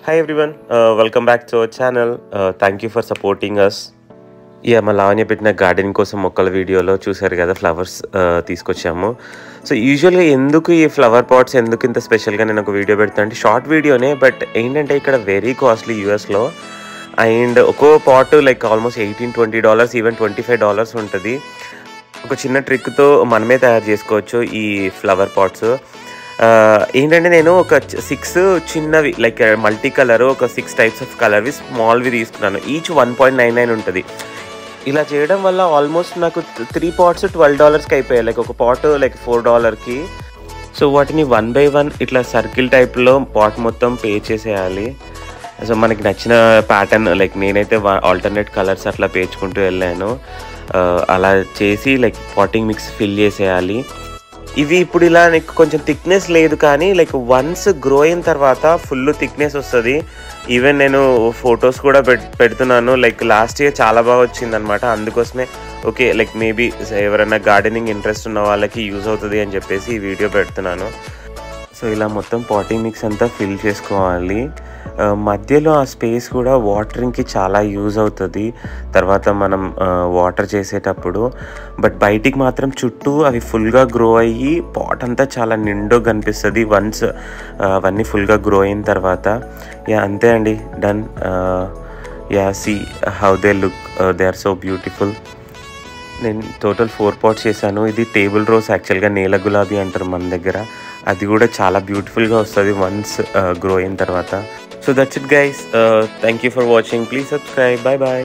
Hi everyone, welcome back to our channel. Thank you for supporting us. మా లావణ్య పెట్టిన gardening కోసం మొక్కల వీడియోలో చూసారు కదా, ఫ్లవర్స్ తీసుకొచ్చాము. సో యూజువల్గా ఎందుకు ఈ ఫ్లవర్ పాట్స్ ఎందుకు ఇంత స్పెషల్గా నేను ఒక వీడియో పెడతాను అంటే షార్ట్ వీడియోనే, బట్ ఏంటంటే ఇక్కడ వెరీ కాస్ట్లీ యూఎస్లో. అండ్ ఒక్కో పాట్ లైక్ ఆల్మోస్ట్ $18-20, ఈవెన్ $25 ఉంటుంది. ఒక చిన్న ట్రిక్తో మనమే తయారు చేసుకోవచ్చు ఈ ఫ్లవర్ పాట్స్. ఏంటంటే నేను ఒక 6 చిన్నవి లైక్ మల్టీ కలర్, ఒక 6 టైప్స్ ఆఫ్ కలర్వి స్మాల్వి తీసుకున్నాను. ఈచ్ 1.99 ఉంటుంది. ఇలా చేయడం వల్ల ఆల్మోస్ట్ నాకు 3 పాట్స్ $12కి అయిపోయాయి. లైక్ ఒక పాట్ లైక్ $4కి. సో వాటిని 1 by 1 ఇట్లా సర్కిల్ టైప్లో పాట్ మొత్తం పే చేసేయాలి. సో మనకి నచ్చిన ప్యాటర్న్ లైక్ నేనైతే ఆల్టర్నేట్ కలర్స్ అట్లా పేర్చుకుంటూ వెళ్ళాను. అలా చేసి లైక్ పాటింగ్ మిక్స్ ఫిల్ చేసేయాలి. ఇవి ఇప్పుడు ఇలా నీకు కొంచెం థిక్నెస్ లేదు, కానీ లైక్ వన్స్ గ్రో అయిన తర్వాత ఫుల్ థిక్నెస్ వస్తుంది. ఈవెన్ నేను ఫొటోస్ కూడా పెడుతున్నాను. లైక్ లాస్ట్ ఇయర్ చాలా బాగా వచ్చిందనమాట. అందుకోసమే ఓకే లైక్ మేబీ ఎవరైనా గార్డెనింగ్ ఇంట్రెస్ట్ ఉన్న వాళ్ళకి యూజ్ అవుతుంది అని చెప్పేసి ఈ వీడియో పెడుతున్నాను. సో ఇలా మొత్తం పాటింగ్ మిక్స్ అంతా ఫిల్ చేసుకోవాలి. మధ్యలో ఆ స్పేస్ కూడా వాటరింగ్కి చాలా యూజ్ అవుతుంది తర్వాత మనం వాటర్ చేసేటప్పుడు. బట్ బయటికి మాత్రం చుట్టూ అవి ఫుల్గా గ్రో అయ్యి పాట్ అంతా చాలా నిండుగా కనిపిస్తుంది వన్స్ అవన్నీ ఫుల్గా గ్రో అయిన తర్వాత. అంతే అండి, done. See how they look, they are so beautiful. నేను టోటల్ 4 పాట్స్ చేశాను. ఇది టేబుల్ రోజ్, యాక్చువల్గా నేల గులాబీ అంటారు మన దగ్గర. అది కూడా చాలా బ్యూటిఫుల్గా వస్తుంది వన్స్ గ్రో అయిన తర్వాత. So that's it guys. Thank you for watching. Please subscribe. Bye bye.